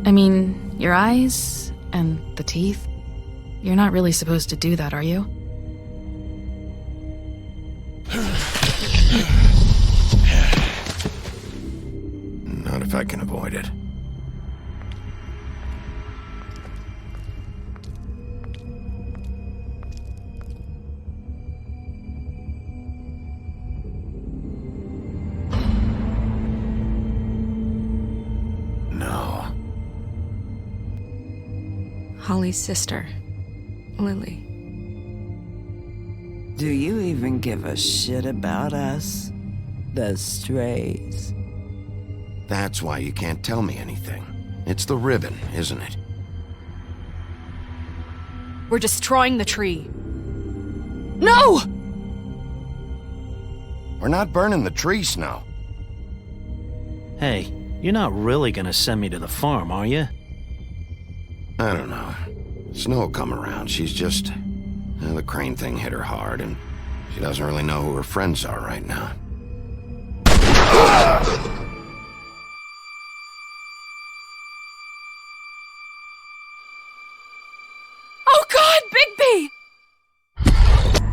I mean, your eyes and the teeth. You're not really supposed to do that, are you? Not if I can avoid it. No. Holly's sister, Lily. Do you even give a shit about us? The strays? That's why you can't tell me anything. It's the ribbon, isn't it? We're destroying the tree. No! We're not burning the tree, Snow. Hey, you're not really gonna send me to the farm, are you? I don't know. Snow will come around. She's just... the crane thing hit her hard, and she doesn't really know who her friends are right now. Oh God, Bigby!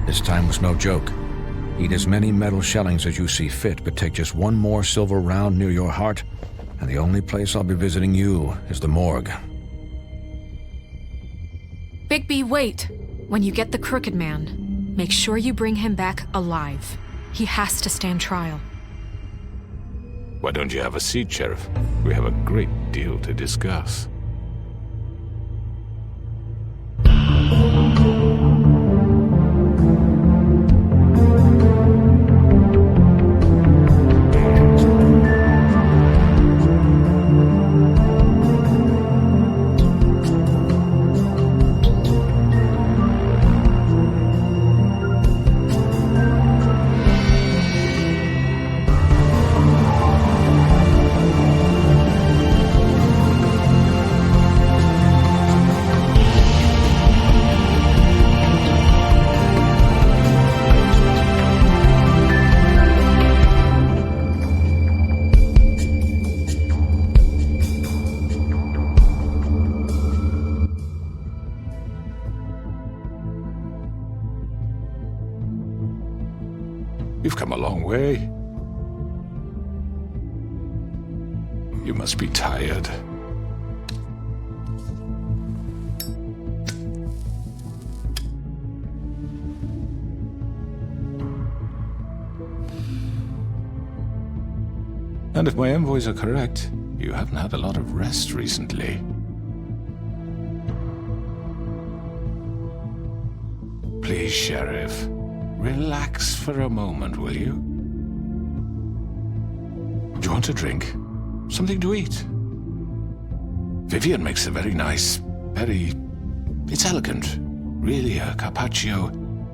This time was no joke. Eat as many metal shellings as you see fit, but take just one more silver round near your heart, and the only place I'll be visiting you is the morgue. Bigby, wait. When you get the Crooked Man, make sure you bring him back alive. He has to stand trial. Why don't you have a seat, Sheriff? We have a great deal to discuss. You've come a long way. You must be tired. And if my envoys are correct, you haven't had a lot of rest recently. Please, Sheriff. Relax for a moment, will you? Do you want a drink? Something to eat? Vivian makes a very nice, it's elegant. Really a carpaccio.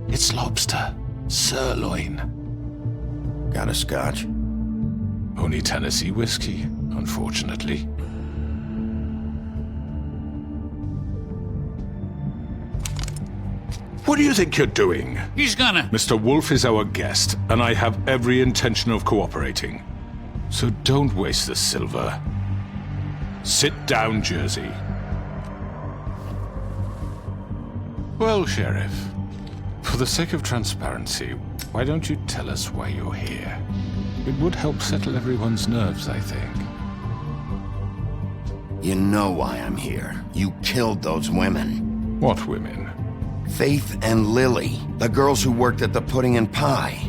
It's lobster, sirloin. Got a scotch? Only Tennessee whiskey, unfortunately. What do you think you're doing? He's gonna... Mr. Wolf is our guest, and I have every intention of cooperating. So don't waste the silver. Sit down, Jersey. Well, Sheriff, for the sake of transparency, why don't you tell us why you're here? It would help settle everyone's nerves, I think. You know why I'm here. You killed those women. What women? Faith and Lily, the girls who worked at the Pudding and Pie.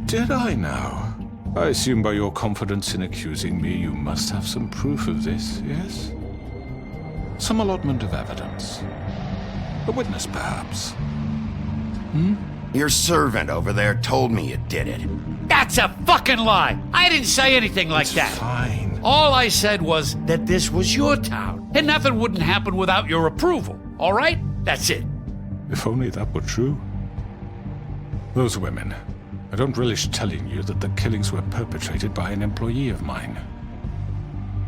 Did I now? I assume by your confidence in accusing me, you must have some proof of this, yes? Some allotment of evidence. A witness, perhaps. Your servant over there told me you did it. That's a fucking lie! I didn't say anything like It's that. fine. All I said was that this was your town, and nothing wouldn't happen without your approval, all right? That's it. If only that were true. Those women. I don't relish telling you that the killings were perpetrated by an employee of mine.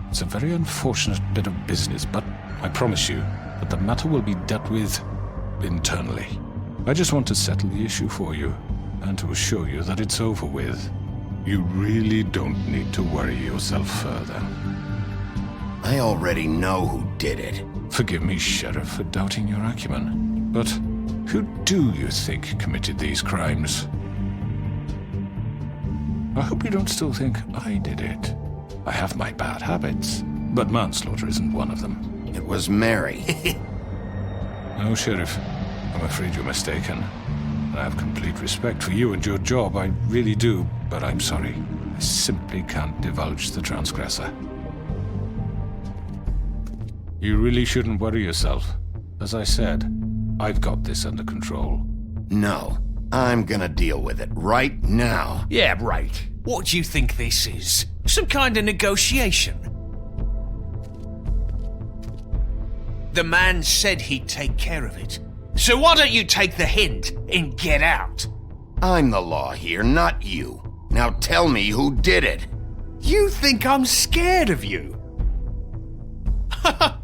It's a very unfortunate bit of business, but I promise you that the matter will be dealt with internally. I just want to settle the issue for you, and to assure you that it's over with. You really don't need to worry yourself further. I already know who did it. Forgive me, Sheriff, for doubting your acumen. But who do you think committed these crimes? I hope you don't still think I did it. I have my bad habits, but manslaughter isn't one of them. It was Mary. No, Sheriff. I'm afraid you're mistaken. I have complete respect for you and your job, I really do, but I'm sorry. I simply can't divulge the transgressor. You really shouldn't worry yourself. As I said, I've got this under control. No, I'm gonna deal with it right now. Yeah, right. What do you think this is? Some kind of negotiation? The man said he'd take care of it. So why don't you take the hint and get out? I'm the law here, not you. Now tell me who did it. You think I'm scared of you?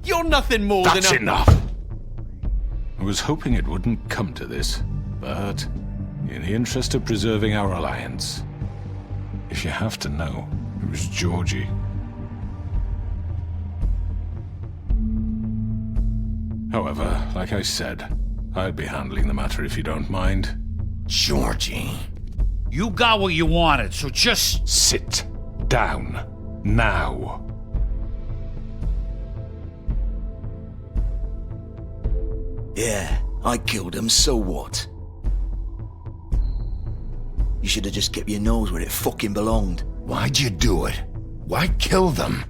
You're nothing more than That's a... enough! I was hoping it wouldn't come to this, but in the interest of preserving our alliance, if you have to know, it was Georgie. However, like I said, I'll be handling the matter if you don't mind. Georgie. You got what you wanted, so just... Sit down. Now. Yeah, I killed him, so what? You should have just kept your nose where it fucking belonged. Why'd you do it? Why kill them?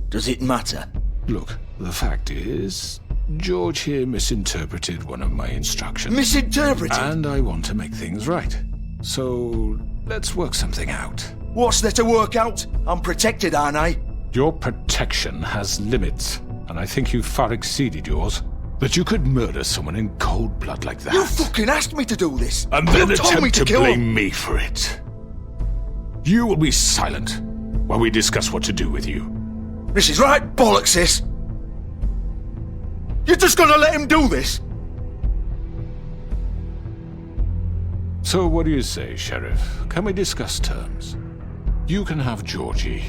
Does it matter? Look, the fact is, George here misinterpreted one of my instructions. Misinterpreted? And I want to make things right. So, let's work something out. What's there to work out? I'm protected, aren't I? Your protection has limits, and I think you've far exceeded yours. That you could murder someone in cold blood like that. You fucking asked me to do this! And then you told me attempt to kill blame him. me for it. You will be silent while we discuss what to do with you. This is right bollocks, sis! You're just gonna let him do this? So what do you say, Sheriff? Can we discuss terms? You can have Georgie.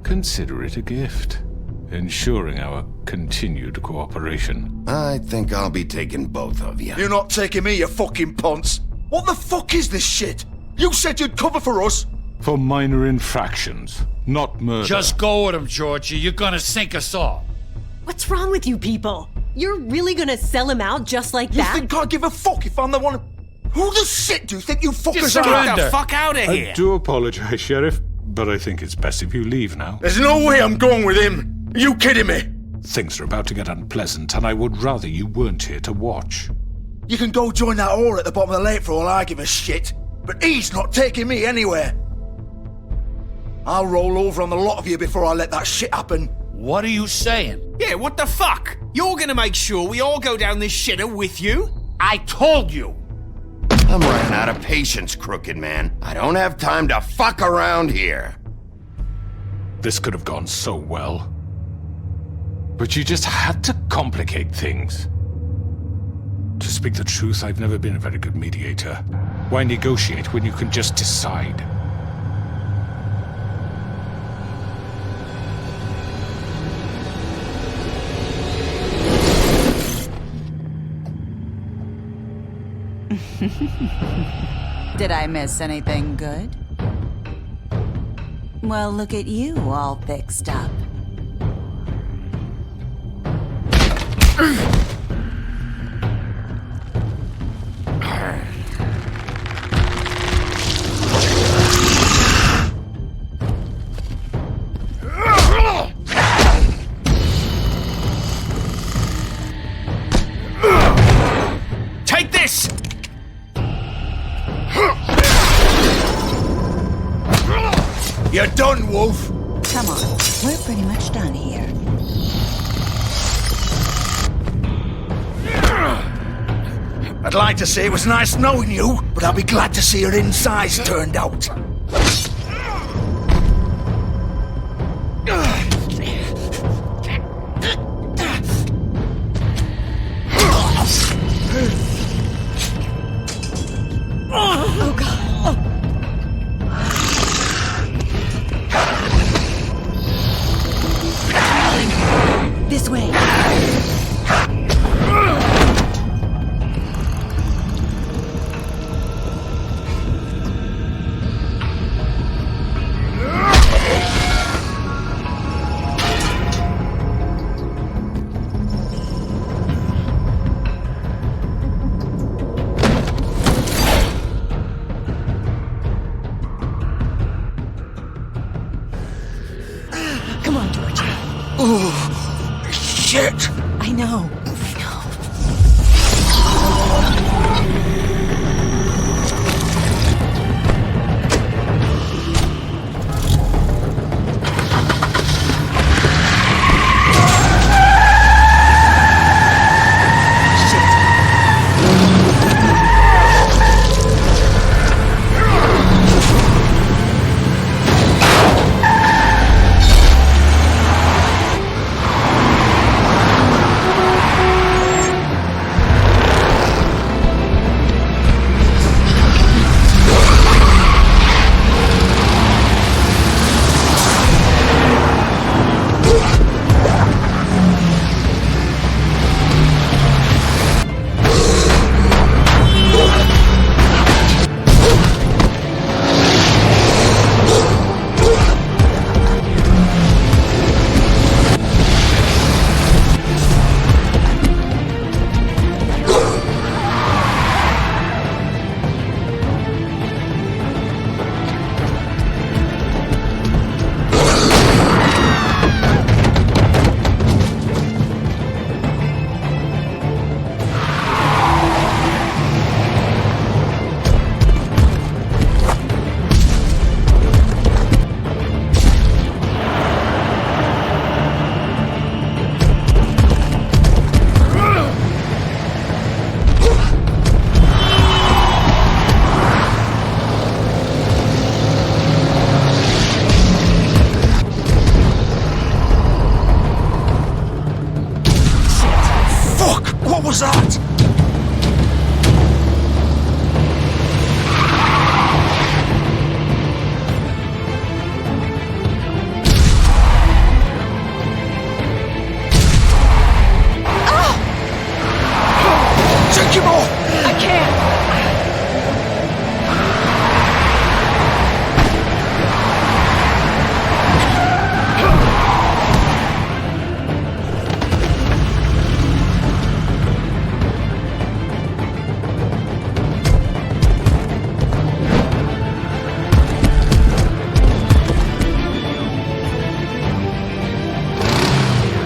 Consider it a gift, ensuring our continued cooperation. I think I'll be taking both of you. You're not taking me, you fucking ponce! What the fuck is this shit? You said you'd cover for us! For minor infractions, not murder. Just go with him, Georgie. You're gonna sink us all. What's wrong with you people? You're really gonna sell him out just like that? You think I give a fuck if I'm the one... Who the shit do you think you fuckers Just are? surrender. Get the fuck out of here! I do apologize, Sheriff, but I think it's best if you leave now. There's no way I'm going with him! Are you kidding me? Things are about to get unpleasant, and I would rather you weren't here to watch. You can go join that whore at the bottom of the lake for all I give a shit, but he's not taking me anywhere. I'll roll over on the lot of you before I let that shit happen. What are you saying? Yeah, what the fuck? You're gonna make sure we all go down this shitter with you? I told you. I'm running out of patience, crooked man. I don't have time to fuck around here. This could have gone so well. But you just had to complicate things. To speak the truth, I've never been a very good mediator. Why negotiate when you can just decide? Did I miss anything good? Well, look at you all fixed up. Take this! You're done, Wolf! Come on, we're pretty much done here. I'd like to say it was nice knowing you, but I'll be glad to see your insides turned out. Oh god. This way. Come on, Georgie. Oh, shit! I know. What was that? Take him off! I can't!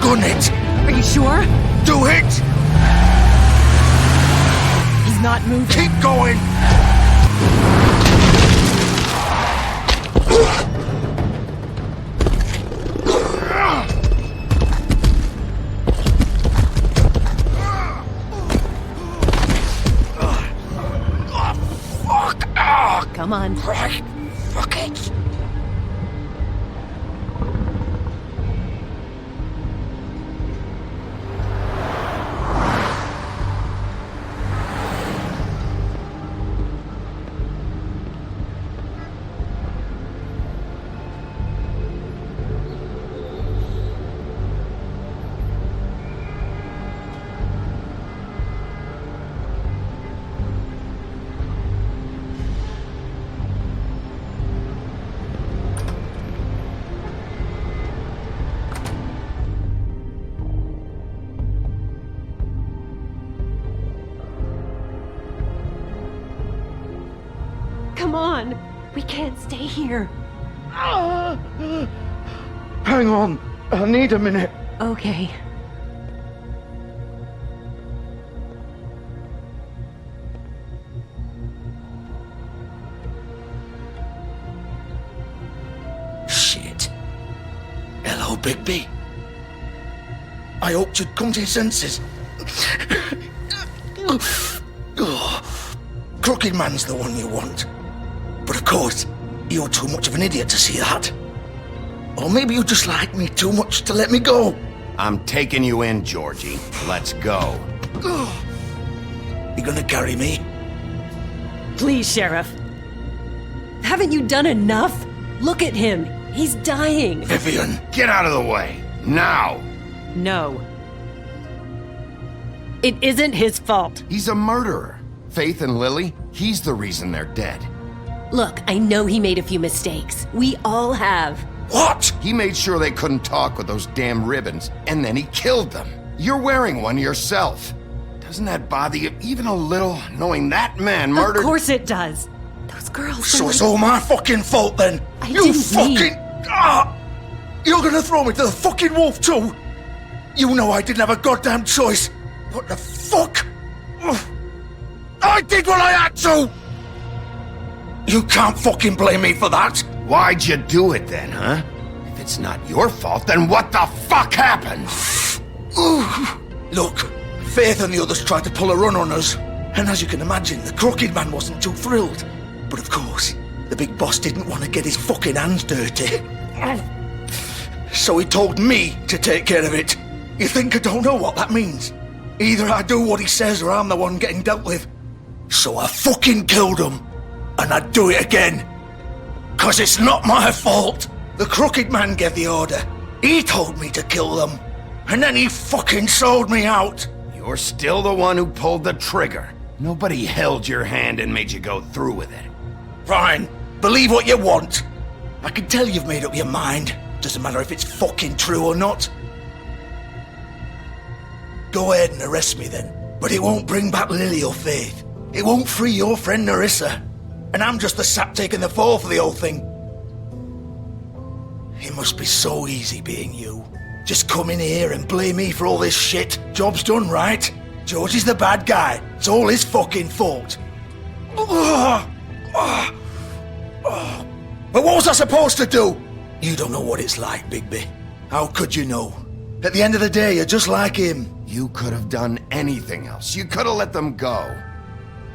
Gun it! Are you sure? Do it! He's not moving. Keep going! Fuck! Come on. Right. Fuck it! Come on. We can't stay here. Hang on. I need a minute. Okay. Shit. Hello, Bigby. I hoped you'd come to your senses. Crooked Man's the one you want. But of course, you're too much of an idiot to see that. Or maybe you just like me too much to let me go. I'm taking you in, Georgie. Let's go. You gonna carry me? Please, Sheriff. Haven't you done enough? Look at him. He's dying. Vivian. Get out of the way. Now. No. It isn't his fault. He's a murderer. Faith and Lily, he's the reason they're dead. Look, I know he made a few mistakes. We all have. What? He made sure they couldn't talk with those damn ribbons, and then he killed them. You're wearing one yourself. Doesn't that bother you even a little, knowing that man murdered— Of course it does. Those girls— So it's all my fucking fault then? You fucking— You're gonna throw me to the fucking wolf too? You know I didn't have a goddamn choice. What the fuck? I did what I had to! You can't fucking blame me for that. Why'd you do it then, huh? If it's not your fault, then what the fuck happened? Look, Faith and the others tried to pull a run on us. And as you can imagine, the Crooked Man wasn't too thrilled. But of course, the big boss didn't want to get his fucking hands dirty. So he told me to take care of it. You think I don't know what that means? Either I do what he says or I'm the one getting dealt with. So I fucking killed him. And I'd do it again. 'Cause it's not my fault. The Crooked Man gave the order. He told me to kill them. And then he fucking sold me out. You're still the one who pulled the trigger. Nobody held your hand and made you go through with it. Fine. Believe what you want. I can tell you've made up your mind. Doesn't matter if it's fucking true or not. Go ahead and arrest me then. But it won't bring back Lily or Faith. It won't free your friend Narissa. And I'm just the sap taking the fall for the whole thing. It must be so easy being you. Just come in here and blame me for all this shit. Job's done, right? George is the bad guy. It's all his fucking fault. But what was I supposed to do? You don't know what it's like, Bigby. How could you know? At the end of the day, you're just like him. You could have done anything else. You could have let them go.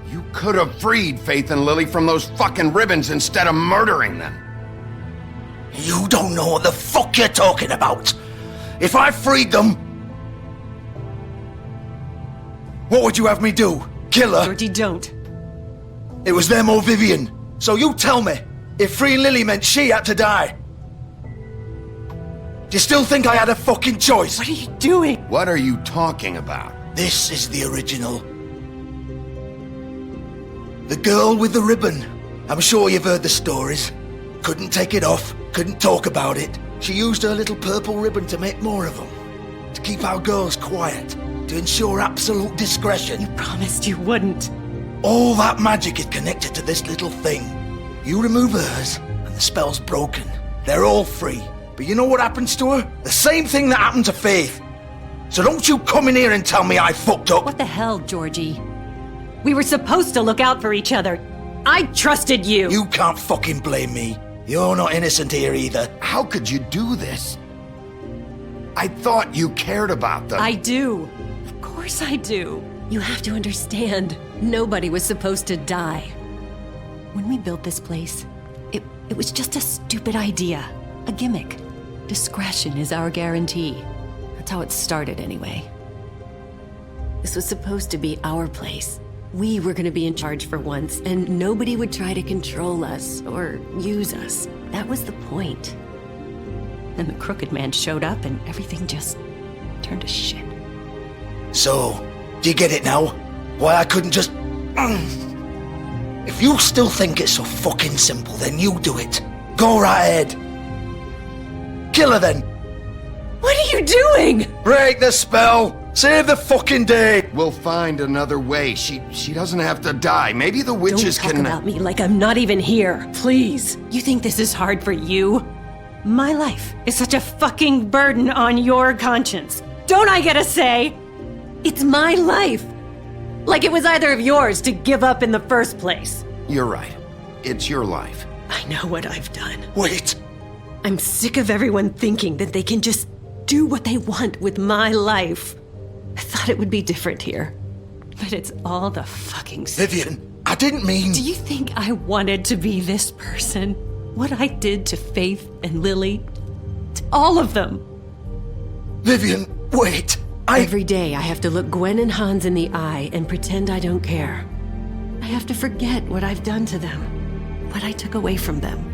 You could have freed Faith and Lily from those fucking ribbons instead of murdering them. You don't know what the fuck you're talking about. If I freed them, what would you have me do? Kill her? Georgie, don't. It was them or Vivian. So you tell me, if freeing Lily meant she had to die, do you still think I had a fucking choice? What are you doing? What are you talking about? This is the original. The girl with the ribbon. I'm sure you've heard the stories. Couldn't take it off, couldn't talk about it. She used her little purple ribbon to make more of them. To keep our girls quiet. To ensure absolute discretion. You promised you wouldn't. All that magic is connected to this little thing. You remove hers, and the spell's broken. They're all free. But you know what happens to her? The same thing that happened to Faith. So don't you come in here and tell me I fucked up. What the hell, Georgie? We were supposed to look out for each other. I trusted you. You can't fucking blame me. You're not innocent here either. How could you do this? I thought you cared about them. I do. Of course I do. You have to understand, nobody was supposed to die. When we built this place, it was just a stupid idea. A gimmick. Discretion is our guarantee. That's how it started anyway. This was supposed to be our place. We were gonna be in charge for once, and nobody would try to control us or use us. That was the point. Then the Crooked Man showed up and everything just turned to shit. So, do you get it now? Why I couldn't just... If you still think it's so fucking simple, then you do it. Go right ahead. Kill her then. What are you doing? Break the spell. Save the fucking day. We'll find another way. She doesn't have to die. Maybe the witches Don't talk can... about me like I'm not even here, please. You think this is hard for you? My life is such a fucking burden on your conscience. Don't I get a say? It's my life. Like it was either of yours to give up in the first place. You're right. It's your life. I know what I've done. Wait. I'm sick of everyone thinking that they can just do what they want with my life. I thought it would be different here. But it's all the fucking same. Vivian, I didn't mean... Do you think I wanted to be this person? What I did to Faith and Lily? To all of them? Vivian, wait. Every day I have to look Gwen and Hans in the eye and pretend I don't care. I have to forget what I've done to them. What I took away from them.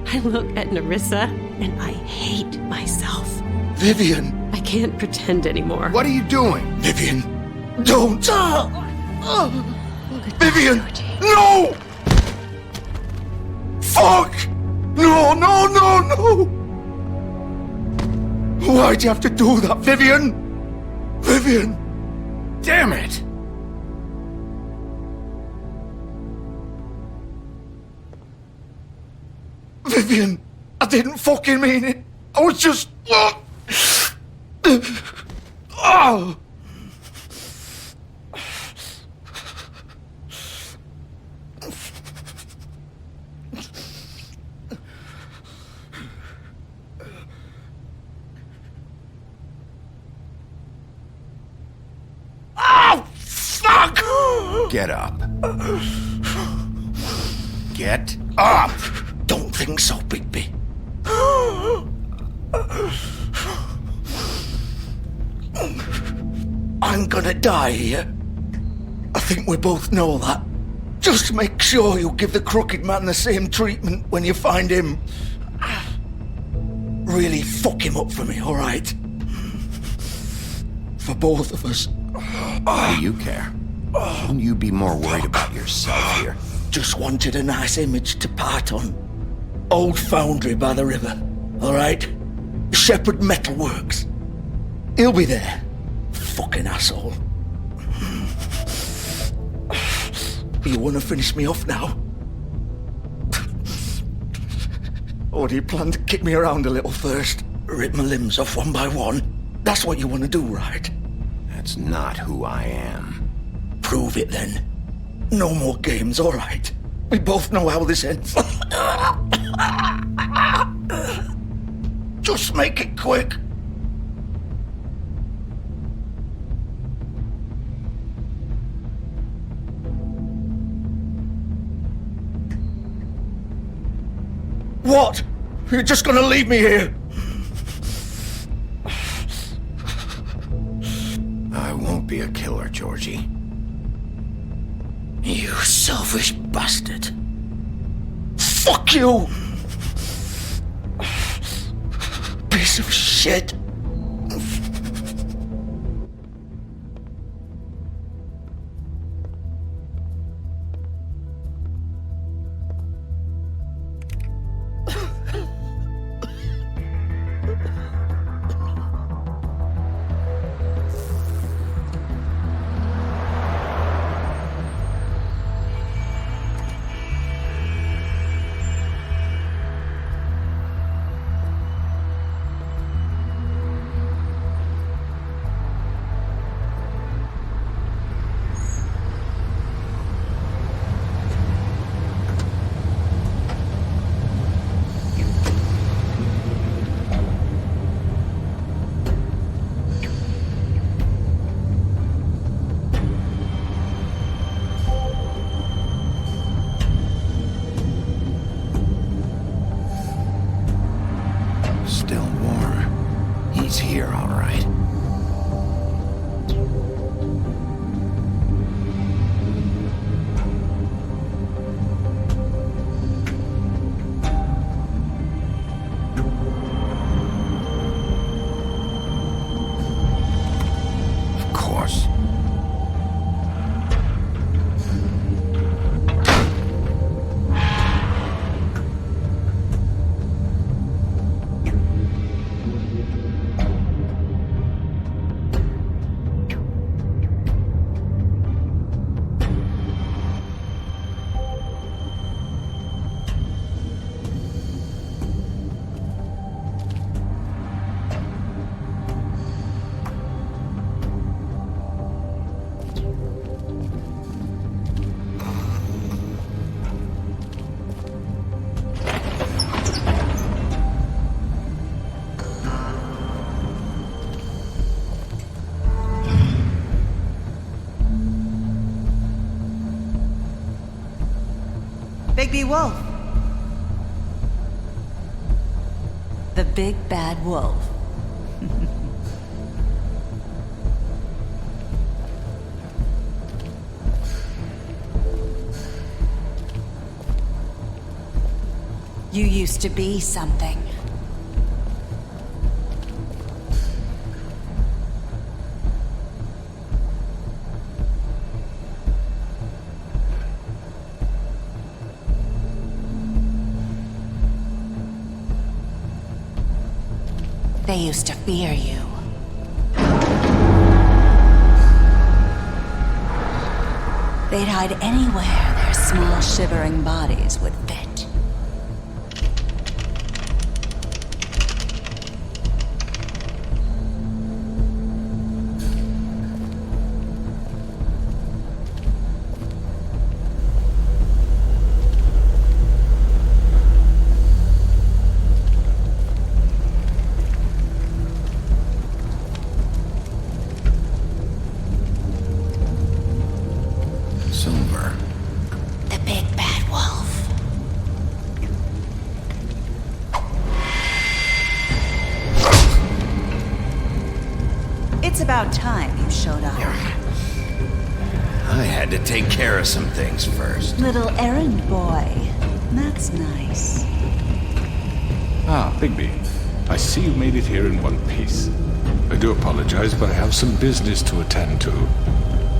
I look at Narissa and I hate myself. Vivian... can't pretend anymore. What are you doing? Vivian, don't! Vivian, no! Fuck! No, no, no, no! Why'd you have to do that, Vivian? Vivian! Damn it! Vivian, I didn't fucking mean it. I was just... Oh! Oh, fuck! Get up. Get up! Don't think so, Bigby. I'm gonna die here. I think we both know that. Just make sure you give the crooked man the same treatment when you find him. Really fuck him up for me, alright? For both of us. Why do you care? Shouldn't you be more worried about yourself here? Just wanted a nice image to part on. Old foundry by the river, alright? Shepherd Metalworks. He'll be there. Fucking asshole. You wanna finish me off now? Or do you plan to kick me around a little first? Rip my limbs off one by one? That's what you wanna do, right? That's not who I am. Prove it then. No more games, alright? We both know how this ends. Just make it quick. What? You're just gonna leave me here? I won't be a killer, Georgie. You selfish bastard. Fuck you! Piece of shit. Still warm. He's here, all right. Of course. Bigby Wolf. The big bad wolf. You used to be something. They used to fear you. They'd hide anywhere their small, shivering bodies would fit. Silver. The big bad wolf. It's about time you showed up. I had to take care of some things first. Little errand boy. That's nice. Ah, Bigby. I see you made it here in one piece. I do apologize, but I have some business to attend to.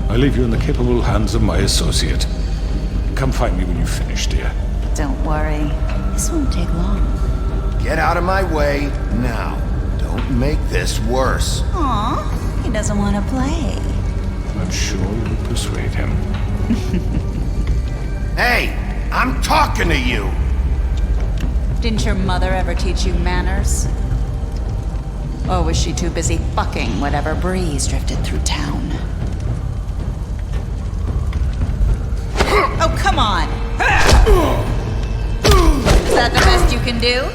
I leave you in the capable hands of my associate. Come find me when you finish, dear. Don't worry. This won't take long. Get out of my way now. Don't make this worse. Aw, he doesn't want to play. I'm sure you'll persuade him. Hey, I'm talking to you! Didn't your mother ever teach you manners? Or was she too busy fucking whatever breeze drifted through town? Oh, come on! Is that the best you can do?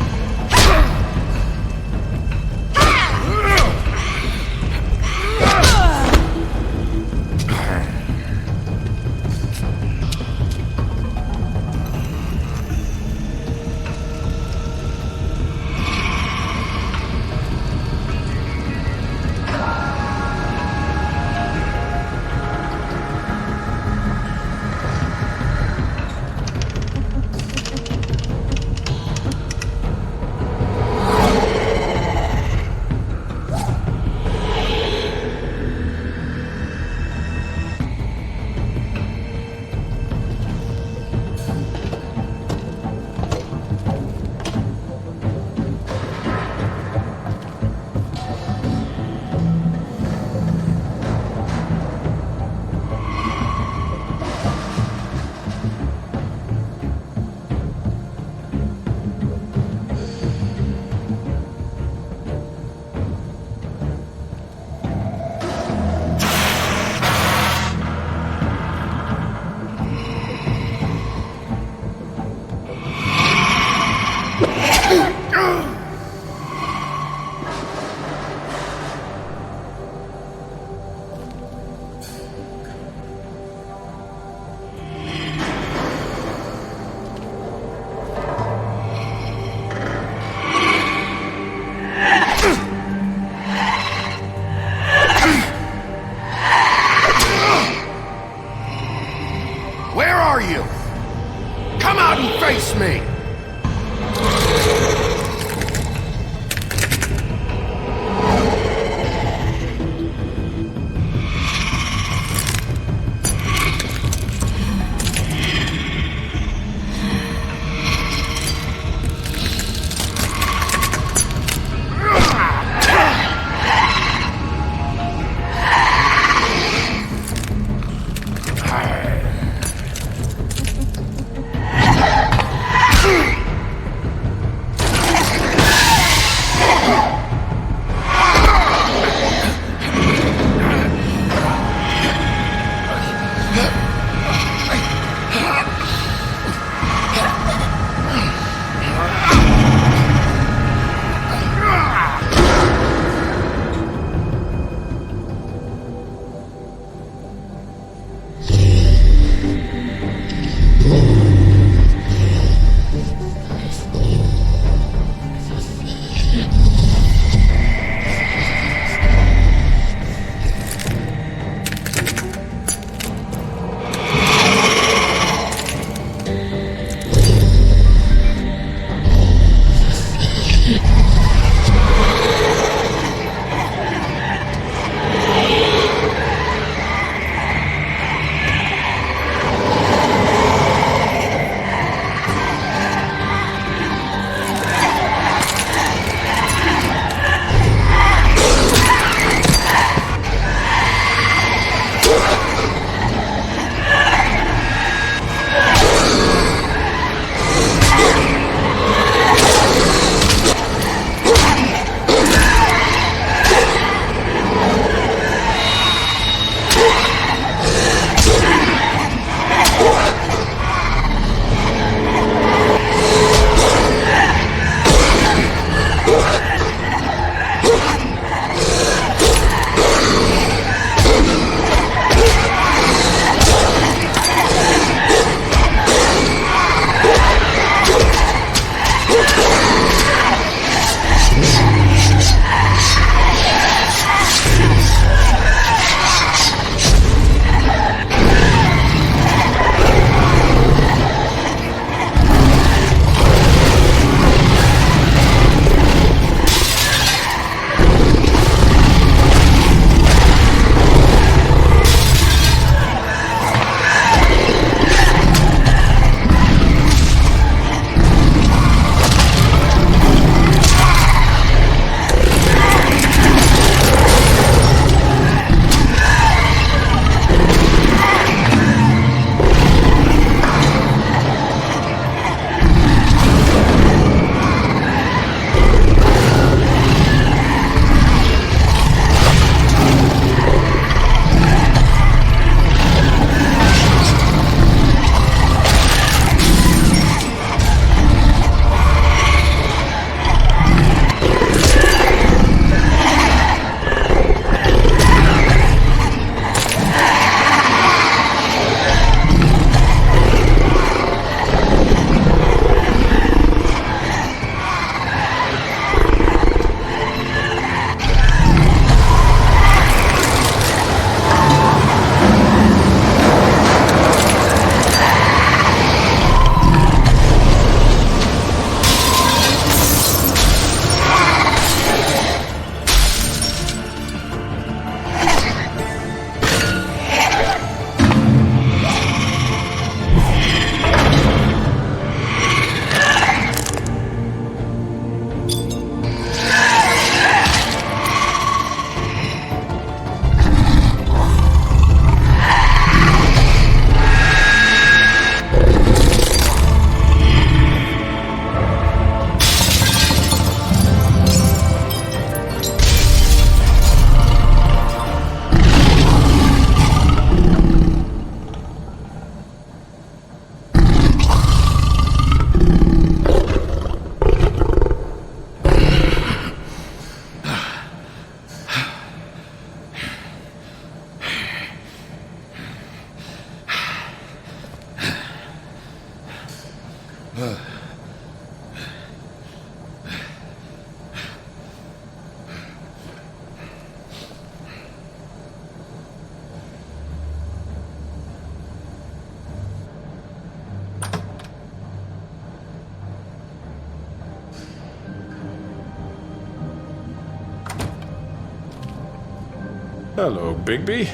Hello, Bigby.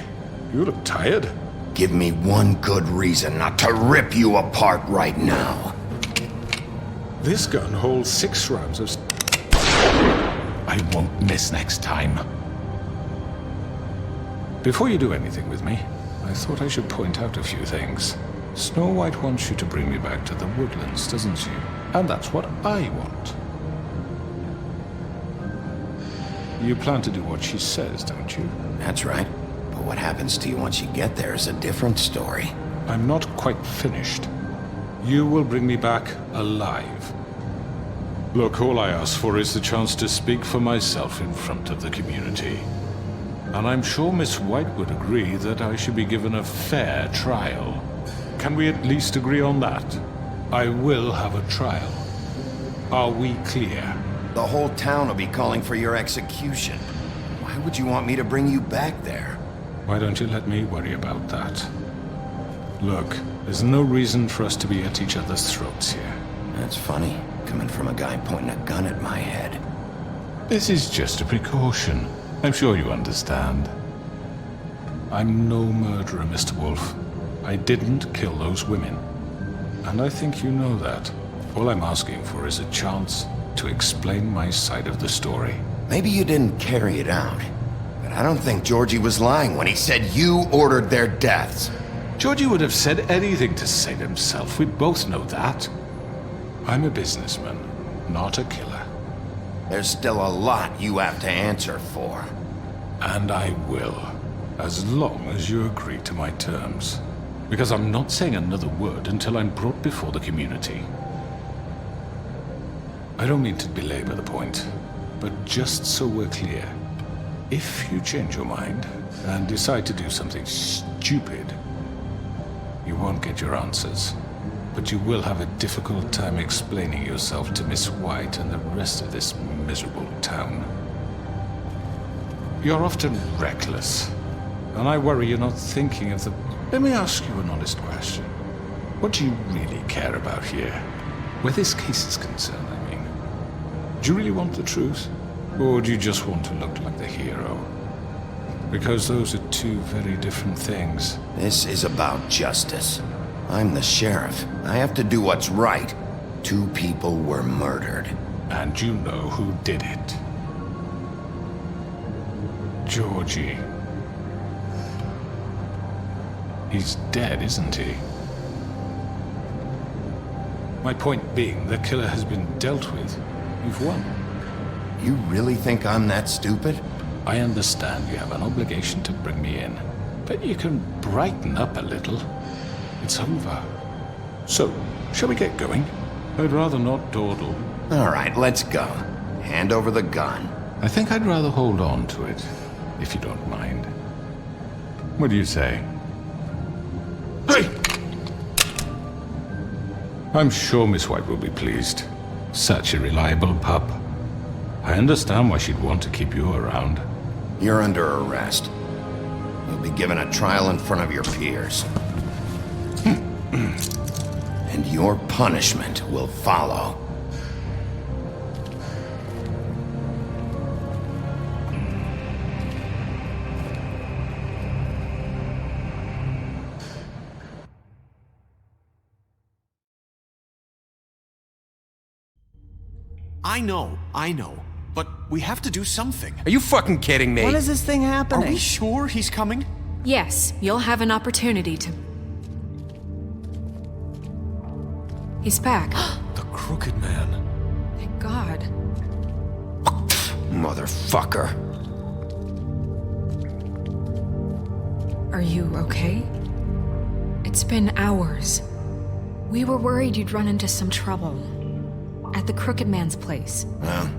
You look tired. Give me one good reason not to rip you apart right now. This gun holds 6 rounds of... I won't miss next time. Before you do anything with me, I thought I should point out a few things. Snow White wants you to bring me back to the woodlands, doesn't she? And that's what I want. You plan to do what she says, don't you? That's right. But what happens to you once you get there is a different story. I'm not quite finished. You will bring me back alive. Look, all I ask for is the chance to speak for myself in front of the community. And I'm sure Miss White would agree that I should be given a fair trial. Can we at least agree on that? I will have a trial. Are we clear? The whole town will be calling for your execution. Why would you want me to bring you back there? Why don't you let me worry about that? Look, there's no reason for us to be at each other's throats here. That's funny, coming from a guy pointing a gun at my head. This is just a precaution. I'm sure you understand. I'm no murderer, Mr. Wolf. I didn't kill those women. And I think you know that. All I'm asking for is a chance to explain my side of the story. Maybe you didn't carry it out, but I don't think Georgie was lying when he said you ordered their deaths. Georgie would have said anything to save himself. We both know that. I'm a businessman, not a killer. There's still a lot you have to answer for. And I will, as long as you agree to my terms. Because I'm not saying another word until I'm brought before the community. I don't mean to belabor the point, but just so we're clear, if you change your mind and decide to do something stupid, you won't get your answers. But you will have a difficult time explaining yourself to Miss White and the rest of this miserable town. You're often reckless, and I worry you're not thinking of the... Let me ask you an honest question. What do you really care about here? Where this case is concerned, I mean. Do you really want the truth? Or do you just want to look like the hero? Because those are two very different things. This is about justice. I'm the sheriff. I have to do what's right. 2 people were murdered. And you know who did it. Georgie. He's dead, isn't he? My point being, the killer has been dealt with. You've won. You really think I'm that stupid? I understand you have an obligation to bring me in, but you can brighten up a little. It's over. So, shall we get going? I'd rather not dawdle. All right, let's go. Hand over the gun. I think I'd rather hold on to it, if you don't mind. What do you say? Hey! I'm sure Miss White will be pleased. Such a reliable pup. I understand why she'd want to keep you around. You're under arrest. You'll be given a trial in front of your peers. And your punishment will follow. I know. But we have to do something. Are you fucking kidding me? When is this thing happening? Are we sure he's coming? Yes, you'll have an opportunity to... He's back. The Crooked Man. Thank God. Motherfucker. Are you okay? It's been hours. We were worried you'd run into some trouble. At the Crooked Man's place. Well,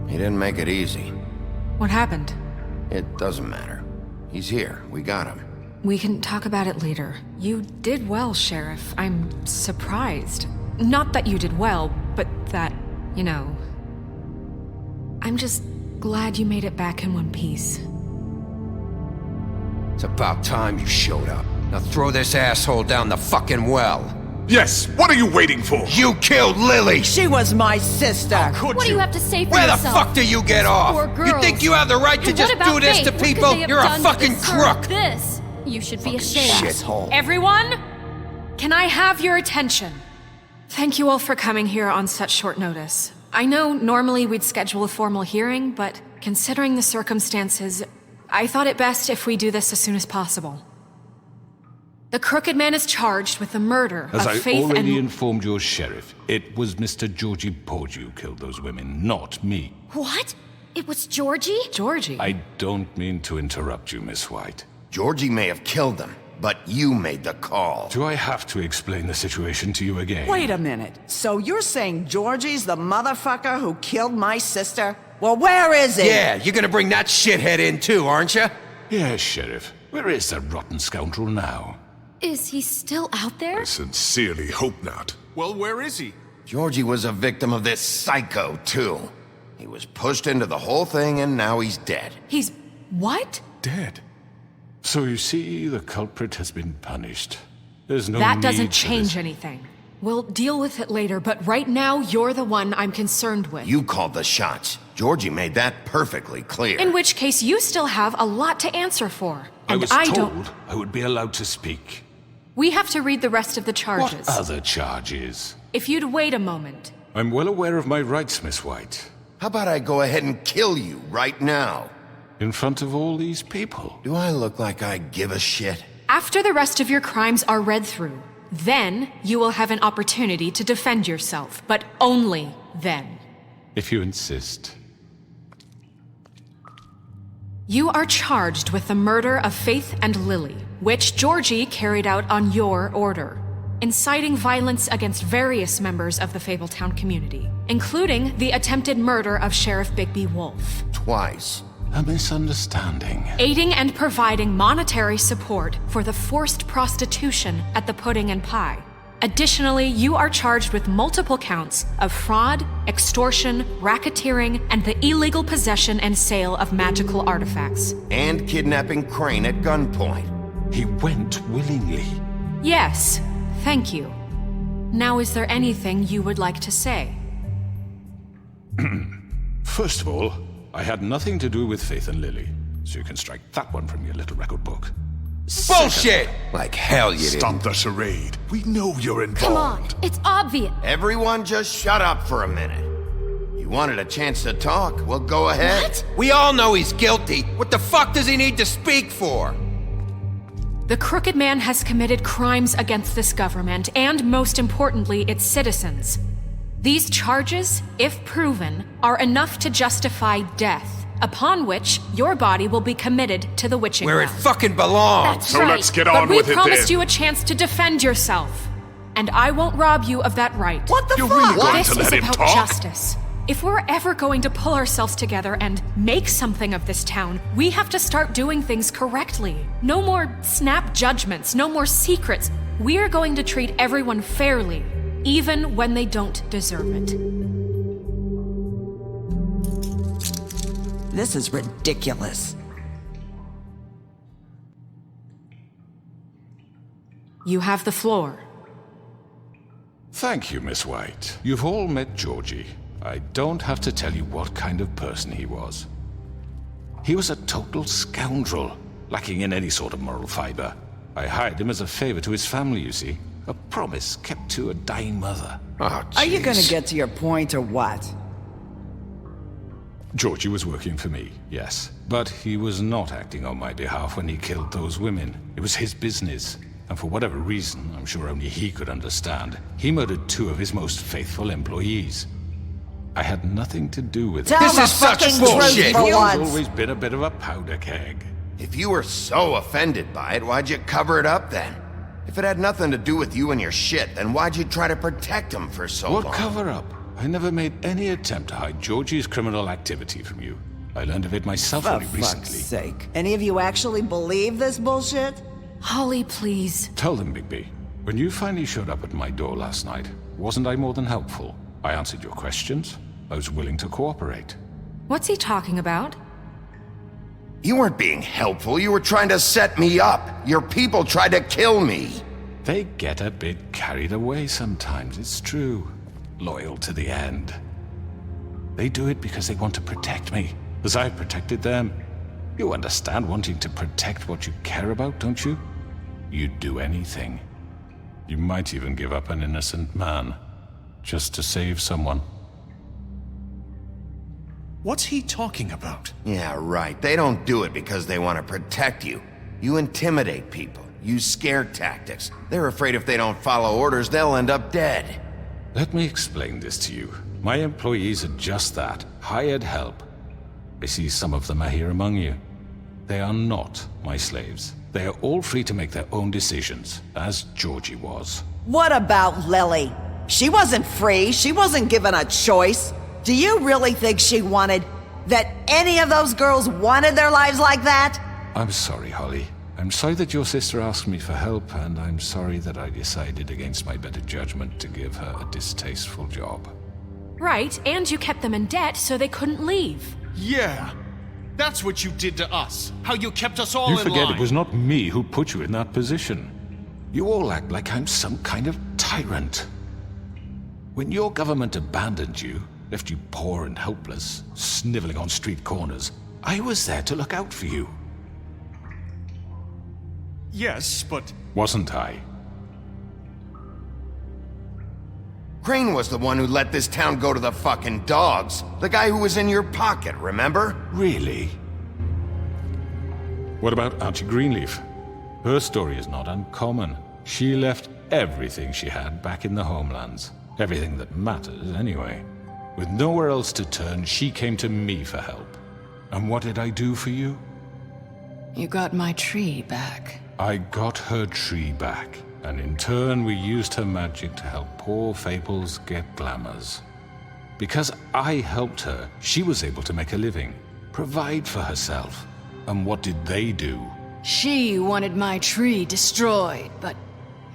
he didn't make it easy. What happened? It doesn't matter. He's here. We got him. We can talk about it later. You did well, Sheriff. I'm surprised. Not that you did well, but that, you know... I'm just glad you made it back in one piece. It's about time you showed up. Now throw this asshole down the fucking well. Yes, what are you waiting for? You killed Lily! She was my sister. Could What do you have to say for Where yourself? the fuck do you get off? Poor You girls. think you have the right to And just what about do this Faith? to What could people? they have You're a done to fucking deserve crook! This. You should be ashamed. Shithole. Everyone, can I have your attention? Thank you all for coming here on such short notice. I know normally we'd schedule a formal hearing, but considering the circumstances, I thought it best if we do this as soon as possible. The Crooked Man is charged with the murder As of I Faith already and... informed your sheriff, it was Mr. Georgie Porgy who killed those women, not me. What? It was Georgie? Georgie? I don't mean to interrupt you, Miss White. Georgie may have killed them, but you made the call. Do I have to explain the situation to you again? Wait a minute. So you're saying Georgie's the motherfucker who killed my sister? Well, where is he? Yeah, you're gonna bring that shithead in too, aren't you? Yes, Sheriff. Where is that rotten scoundrel now? Is he still out there? I sincerely hope not. Well, where is he? Georgie was a victim of this psycho, too. He was pushed into the whole thing, and now he's dead. He's... what? Dead. So you see, the culprit has been punished. There's no That need doesn't for change this. anything. We'll deal with it later, but right now, you're the one I'm concerned with. You called the shots. Georgie made that perfectly clear. In which case, you still have a lot to answer for. I And was I told don't... I would be allowed to speak. We have to read the rest of the charges. What other charges? If you'd wait a moment. I'm well aware of my rights, Miss White. How about I go ahead and kill you right now? In front of all these people. Do I look like I give a shit? After the rest of your crimes are read through, then you will have an opportunity to defend yourself, but only then. If you insist. You are charged with the murder of Faith and Lily, which Georgie carried out on your order, inciting violence against various members of the Fabletown community, including the attempted murder of Sheriff Bigby Wolf. Twice. A misunderstanding. Aiding and providing monetary support for the forced prostitution at the Pudding and Pie. Additionally, you are charged with multiple counts of fraud, extortion, racketeering, and the illegal possession and sale of magical artifacts. And kidnapping Crane at gunpoint. He went willingly. Yes, thank you. Now, is there anything you would like to say? First of all, I had nothing to do with Faith and Lily, so you can strike that one from your little record book. Bullshit! Like hell you didn't. Stop the charade. We know you're involved. Come on, it's obvious. Everyone just shut up for a minute. You wanted a chance to talk, well go ahead. What? We all know he's guilty. What the fuck does he need to speak for? The Crooked Man has committed crimes against this government and, most importantly, its citizens. These charges, if proven, are enough to justify death, upon which your body will be committed to the witching Where it ground. fucking belongs. That's So right. let's get But on we with it promised then. you a chance to defend yourself, and I won't rob you of that right. What the You're fuck? really going This to is let him about talk? justice. If we're ever going to pull ourselves together and make something of this town, we have to start doing things correctly. No more snap judgments, no more secrets. We're going to treat everyone fairly, even when they don't deserve it. This is ridiculous. You have the floor. Thank you, Miss White. You've all met Georgie. I don't have to tell you what kind of person he was. He was a total scoundrel, lacking in any sort of moral fiber. I hired him as a favor to his family, you see. A promise kept to a dying mother. Oh, Are you gonna jeez. get to your point or what? Georgie was working for me, yes. But he was not acting on my behalf when he killed those women. It was his business. And for whatever reason, I'm sure only he could understand, he murdered 2 of his most faithful employees. I had nothing to do with it. Tell the fucking truth He's for once. always been a bit of a powder keg. If you were so offended by it, why'd you cover it up then? If it had nothing to do with you and your shit, then why'd you try to protect him for so long? What cover up? I never made any attempt to hide Georgie's criminal activity from you. I learned of it myself For only fuck's recently. sake. Any of you actually believe this bullshit? Holly, please. Tell them, Bigby. When you finally showed up at my door last night, wasn't I more than helpful? I answered your questions. I was willing to cooperate. What's he talking about? You weren't being helpful, you were trying to set me up. Your people tried to kill me. They get a bit carried away sometimes, it's true. Loyal to the end. They do it because they want to protect me, as I've protected them. You understand wanting to protect what you care about, don't you? You'd do anything. You might even give up an innocent man, just to save someone. What's he talking about? Yeah, right. They don't do it because they want to protect you. You intimidate people, use scare tactics. They're afraid if they don't follow orders, they'll end up dead. Let me explain this to you. My employees are just that, hired help. I see some of them are here among you. They are not my slaves. They are all free to make their own decisions, as Georgie was. What about Lily? She wasn't free. She wasn't given a choice. Do you really think she wanted... that any of those girls wanted their lives like that? I'm sorry, Holly. I'm sorry that your sister asked me for help, and I'm sorry that I decided against my better judgment to give her a distasteful job. Right, and you kept them in debt so they couldn't leave. Yeah. That's what you did to us. How you kept us all in line. You forget it was not me who put you in that position. You all act like I'm some kind of tyrant. When your government abandoned you, left you poor and helpless, sniveling on street corners, I was there to look out for you. Yes, but... Wasn't I? Crane was the one who let this town go to the fucking dogs. The guy who was in your pocket, remember? Really? What about Archie Greenleaf? Her story is not uncommon. She left everything she had back in the homelands. Everything that matters, anyway. With nowhere else to turn, she came to me for help. And what did I do for you? You got my tree back. I got her tree back. And in turn, we used her magic to help poor Fables get glamours. Because I helped her, she was able to make a living, provide for herself. And what did they do? She wanted my tree destroyed, but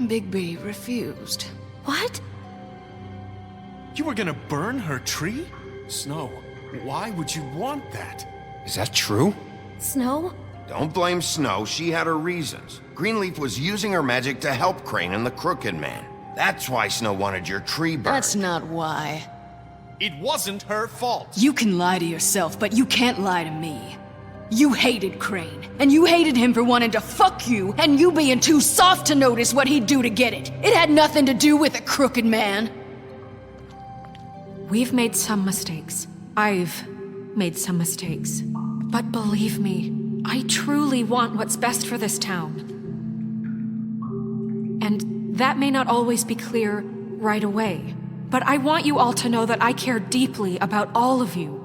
Bigby refused. What? You were gonna burn her tree? Snow, why would you want that? Is that true? Snow? Don't blame Snow, she had her reasons. Greenleaf was using her magic to help Crane and the Crooked Man. That's why Snow wanted your tree burned. That's not why. It wasn't her fault. You can lie to yourself, but you can't lie to me. You hated Crane, and you hated him for wanting to fuck you, and you being too soft to notice what he'd do to get it. It had nothing to do with a Crooked Man. We've made some mistakes. I've made some mistakes. But believe me, I truly want what's best for this town. And that may not always be clear right away, but I want you all to know that I care deeply about all of you.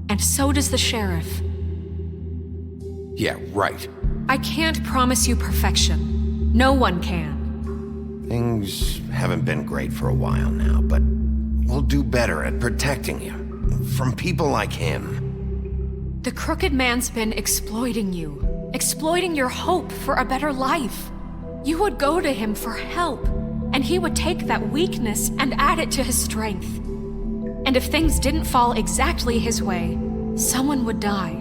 And so does the sheriff. Yeah, right. I can't promise you perfection. No one can. Things haven't been great for a while now, but we'll do better at protecting you. From people like him. The Crooked Man's been exploiting you. Exploiting your hope for a better life. You would go to him for help, and he would take that weakness and add it to his strength. And if things didn't fall exactly his way, someone would die.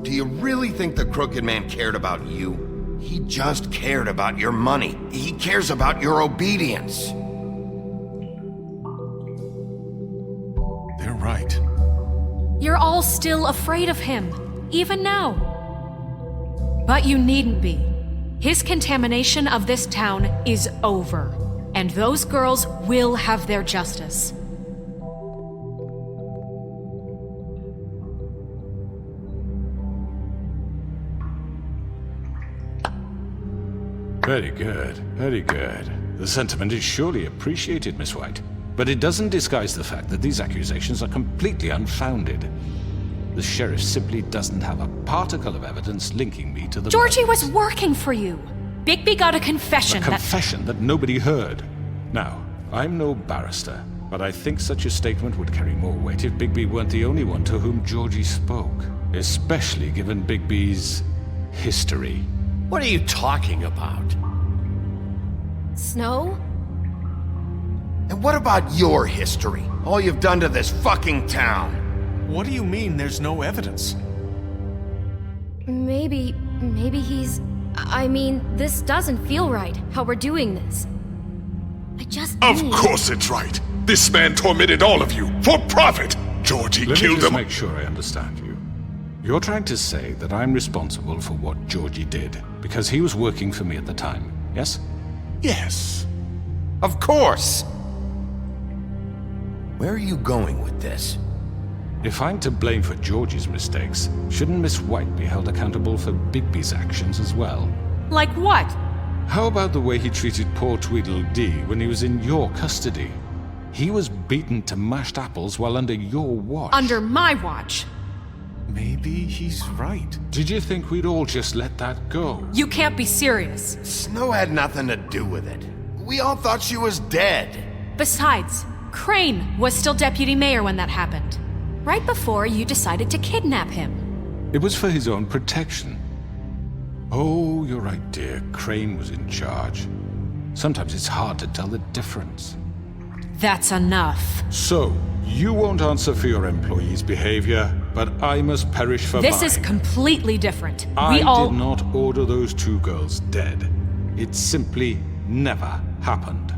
Do you really think the Crooked Man cared about you? He just cared about your money. He cares about your obedience. They're right. You're all still afraid of him, even now. But you needn't be. His contamination of this town is over, and those girls will have their justice. Very good, very good. The sentiment is surely appreciated, Miss White. But it doesn't disguise the fact that these accusations are completely unfounded. The sheriff simply doesn't have a particle of evidence linking me to the... Georgie was working for you. Bigby got a confession A confession that nobody heard. Now, I'm no barrister, but I think such a statement would carry more weight if Bigby weren't the only one to whom Georgie spoke. Especially given Bigby's history. What are you talking about? Snow? And what about your history? All you've done to this fucking town? What do you mean there's no evidence? Maybe he's... I mean, this doesn't feel right, how we're doing this. I just Of need... course it's right. This man tormented all of you for profit. Georgie Let me killed just him. make sure I understand you. You're trying to say that I'm responsible for what Georgie did because he was working for me at the time, yes? Yes. Of course! Where are you going with this? If I'm to blame for Georgie's mistakes, shouldn't Miss White be held accountable for Bigby's actions as well? Like what? How about the way he treated poor Tweedledee when he was in your custody? He was beaten to mashed apples while under your watch. Under my watch. Maybe he's right. Did you think we'd all just let that go? You can't be serious. Snow had nothing to do with it. We all thought she was dead. Besides, Crane was still deputy mayor when that happened. Right before you decided to kidnap him. It was for his own protection. Oh, you're right, dear. Crane was in charge. Sometimes it's hard to tell the difference. That's enough. So, you won't answer for your employees' behavior, but I must perish for This mine. is completely different. I We all... did not order those two girls dead. It simply never happened.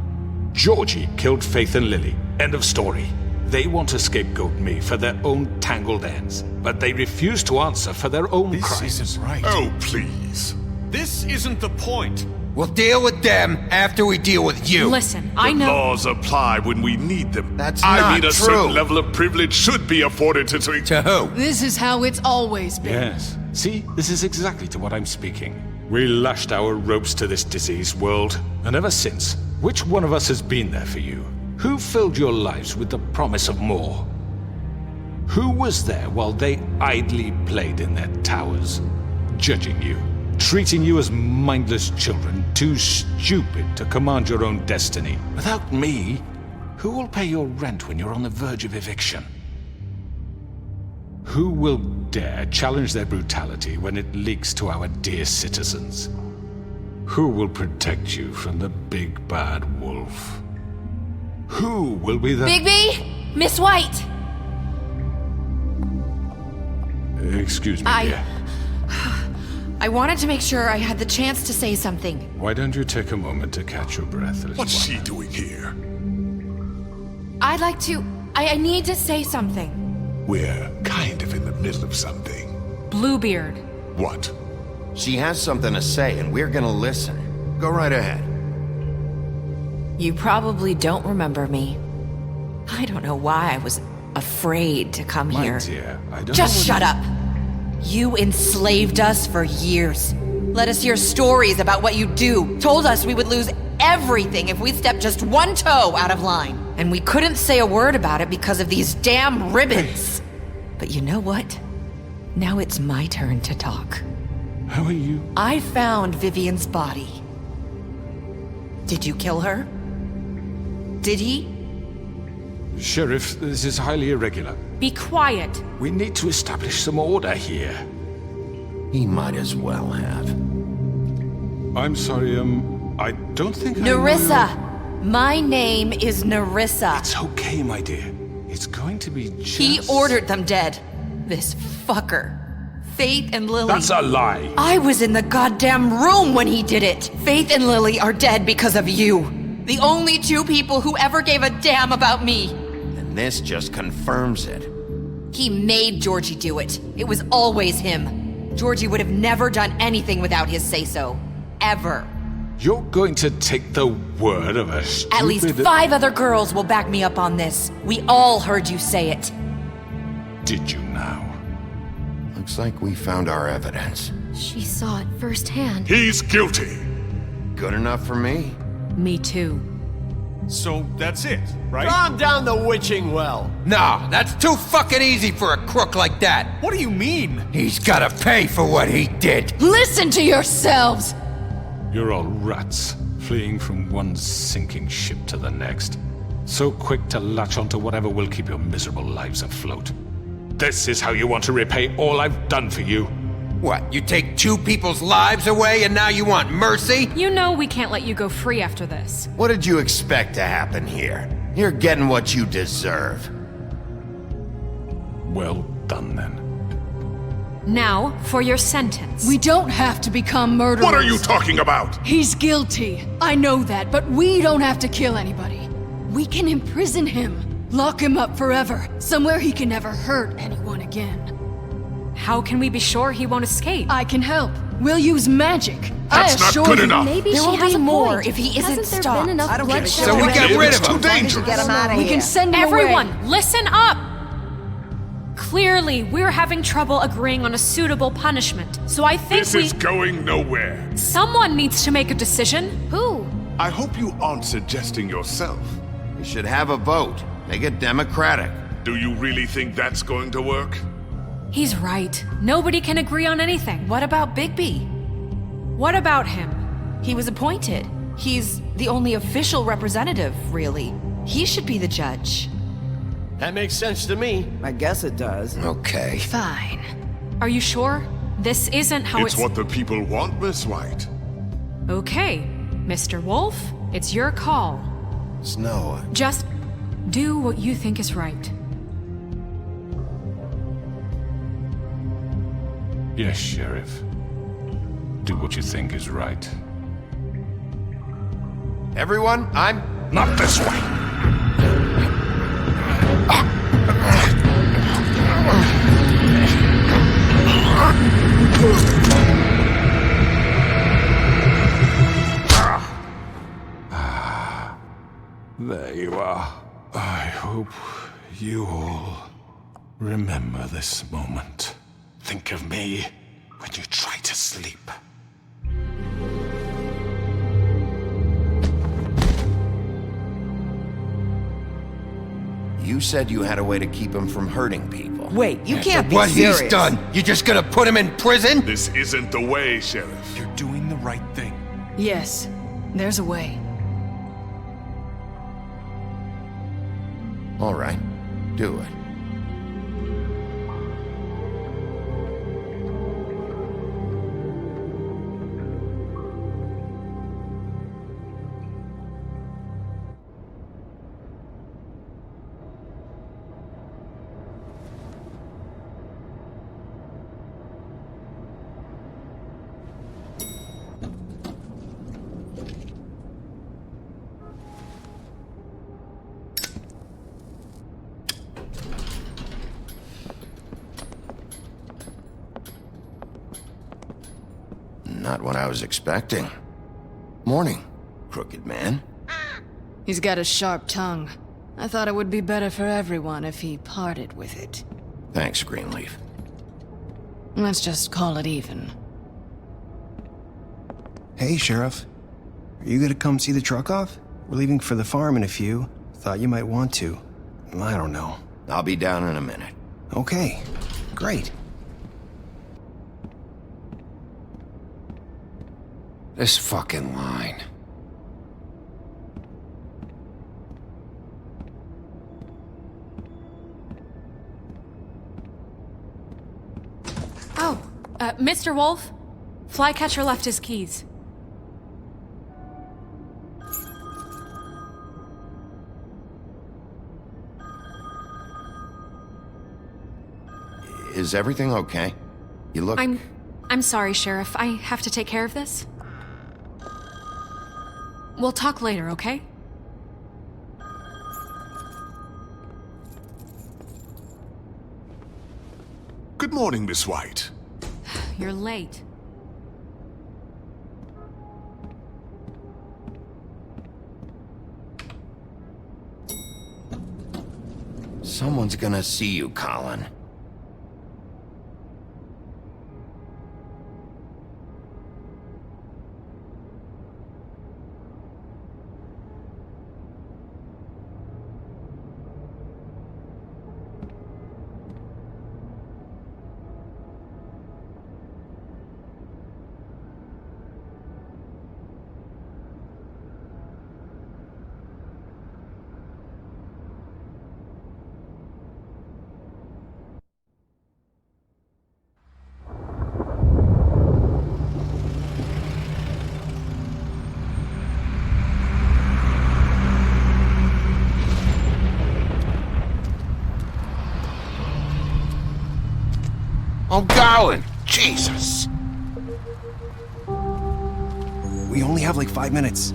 Georgie killed Faith and Lily. End of story. They want to scapegoat me for their own tangled ends, but they refuse to answer for their own crimes. This isn't right. Oh, please. This isn't the point. We'll deal with them after we deal with you. Listen, I The know... laws apply when we need them. That's I not mean, a true. certain level of privilege should be afforded to... To who? This is how it's always been. Yes. See, this is exactly to what I'm speaking. We lashed our ropes to this diseased world, and ever since, which one of us has been there for you? Who filled your lives with the promise of more? Who was there while they idly played in their towers, judging you, treating you as mindless children, too stupid to command your own destiny? Without me, who will pay your rent when you're on the verge of eviction? Who will dare challenge their brutality when it leaks to our dear citizens? Who will protect you from the big bad wolf? Who will be the... Bigby! Miss White! Excuse me, dear. I wanted to make sure I had the chance to say something. Why don't you take a moment to catch your breath, little What's one? she doing here? I'd like to... I need to say something. We're kind of in the middle of something. Bluebeard. What? She has something to say, and we're gonna listen. Go right ahead. You probably don't remember me. I don't know why I was afraid to come My here. dear, I don't Just know shut up! You enslaved us for years. Let us hear stories about what you do. Told us we would lose everything if we stepped just one toe out of line. And we couldn't say a word about it because of these damn ribbons. But you know what? Now it's my turn to talk. How are you? I found Vivian's body. Did you kill her? Did he? Sheriff, this is highly irregular. Be quiet. We need to establish some order here. He might as well have. I'm sorry, I don't think Nerissa! My name is Nerissa. It's okay, my dear. It's going to be just... He ordered them dead. This fucker. Faith and Lily. That's a lie. I was in the goddamn room when he did it. Faith and Lily are dead because of you. The only two people who ever gave a damn about me. And this just confirms it. He made Georgie do it. It was always him. Georgie would have never done anything without his say-so. Ever. You're going to take the word of a stupid... At least 5 other girls will back me up on this. We all heard you say it. Did you now? Looks like we found our evidence. She saw it firsthand. He's guilty. Good enough for me. Me too. So that's it, right? Calm down the witching well. Nah, that's too fucking easy for a crook like that. What do you mean? He's gotta pay for what he did. Listen to yourselves! You're all rats, fleeing from one sinking ship to the next. So quick to latch onto whatever will keep your miserable lives afloat. This is how you want to repay all I've done for you. What, you take 2 people's lives away and now you want mercy? You know we can't let you go free after this. What did you expect to happen here? You're getting what you deserve. Well done, then. Now, for your sentence. We don't have to become murderers. What are you talking about? He's guilty. I know that, but we don't have to kill anybody. We can imprison him. Lock him up forever. Somewhere he can never hurt anyone again. How can we be sure he won't escape? I can help. We'll use magic. That's not good enough. Maybe There she will has be a more point. if he isn't Hasn't there stopped. been enough I don't give a bloodshed shit. So we already? get rid It's of too him. dangerous. Get him out of We here. can send him Everyone, away. listen up! Clearly, we're having trouble agreeing on a suitable punishment, so I think This is going nowhere. someone needs to make a decision. Who? I hope you aren't suggesting yourself. We should have a vote. Make it democratic. Do you really think that's going to work? He's right. Nobody can agree on anything. What about Bigby? What about him? He was appointed. He's the only official representative, really. He should be the judge. That makes sense to me. I guess it does. Okay. Fine. Are you sure? This isn't how It's what the people want, Miss White. Okay, Mr. Wolf, it's your call. Snow, Just do what you think is right. Yes, Sheriff. Do what you think is right. everyone, I'm... Not this way. There you are. I hope you all remember this moment. Think of me when you try to sleep. You said you had a way to keep him from hurting people. Wait, you can't be What serious. he's done, you just gonna put him in prison? This isn't the way, Sheriff. You're doing the right thing. Yes, there's a way. All right, do it. Not what I was expecting. Morning, crooked man. He's got a sharp tongue. I thought it would be better for everyone if he parted with it. Thanks, Greenleaf. Let's just call it even. Hey, Sheriff. Are you gonna come see the truck off? We're leaving for the farm in a few. Thought you might want to. I don't know. I'll be down in a minute. Okay, great. This fucking line. Oh, Mr. Wolf, Flycatcher left his keys. Is everything okay? You look... I'm sorry, Sheriff. I have to take care of this. We'll talk later, okay? Good morning, Miss White. You're late. Someone's gonna see you, Colin. I'm going. Jesus. We only have like 5 minutes.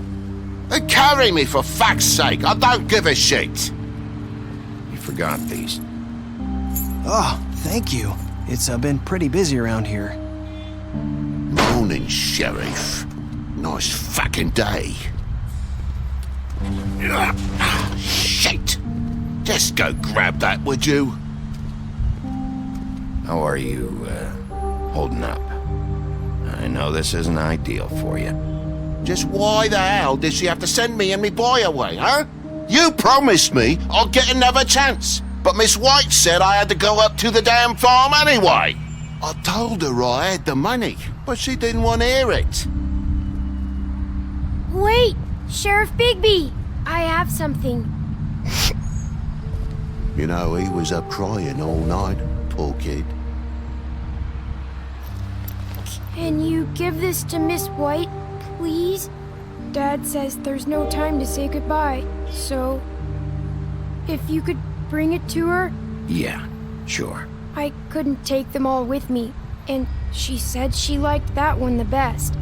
Carry me for fuck's sake. I don't give a shit. You forgot these. Oh, thank you. It's been pretty busy around here. Morning, Sheriff. Nice fucking day. Shit. Just go grab that, would you? How are you, holding up? I know this isn't ideal for you. Just why the hell did she have to send me and me boy away, huh? You promised me I'd get another chance, but Miss White said I had to go up to the damn farm anyway. I told her I had the money, but she didn't want to hear it. Wait, Sheriff Bigby! I have something. You know, he was up crying all night, poor kid. Can you give this to Miss White, please? Dad says there's no time to say goodbye, so if you could bring it to her? Yeah, sure. I couldn't take them all with me, and she said she liked that one the best.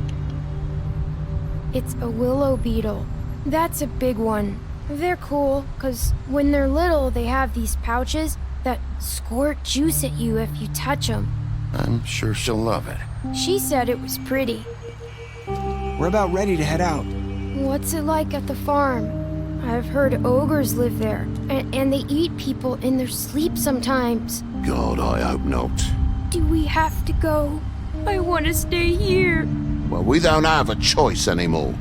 It's a willow beetle. That's a big one. They're cool, 'cause when they're little, they have these pouches that squirt juice at you if you touch them. I'm sure she'll love it. She said it was pretty. We're about ready to head out. What's it like at the farm? I've heard ogres live there, and they eat people in their sleep sometimes. God, I hope not. Do we have to go? I want to stay here. Well, we don't have a choice anymore.